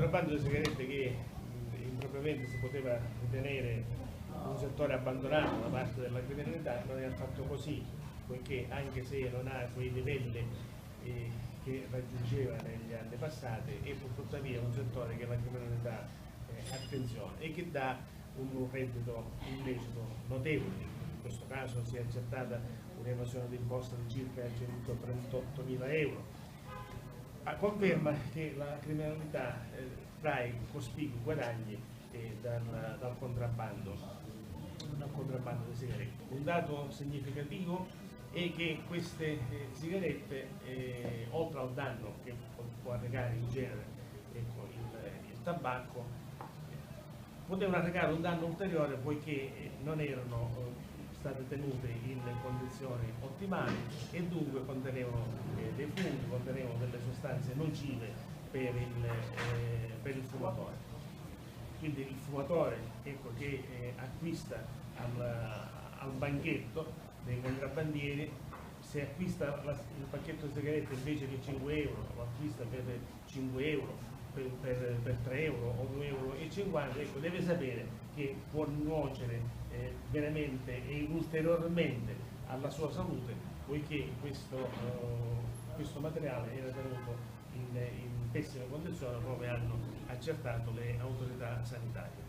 contrabbando di sigarette che impropriamente si poteva ritenere un settore abbandonato da parte della criminalità non è affatto così, poiché anche se non ha quei livelli che raggiungeva negli anni passati, è tuttavia un settore che la criminalità attenzione e che dà un reddito illecito notevole. In questo caso si è accertata un'evasione d'imposta di circa 138.000 euro. Conferma che la criminalità trae cospicui guadagni dal contrabbando di sigarette. Un dato significativo è che queste sigarette, oltre al danno che può arrecare in genere il tabacco, potevano arrecare un danno ulteriore poiché non erano state tenute in condizioni ottimali e dunque contenevano dei funghi, contenevano delle sostanze nocive per il fumatore. Quindi il fumatore, ecco, che acquista al banchetto dei contrabbandieri, se acquista il pacchetto di sigarette invece di 5 euro, lo acquista per 5 euro, per 3 euro o 2,50 euro, ecco, deve sapere che può nuocere veramente e ulteriormente alla sua salute, poiché questo materiale era tenuto in pessime condizioni, come hanno accertato le autorità sanitarie.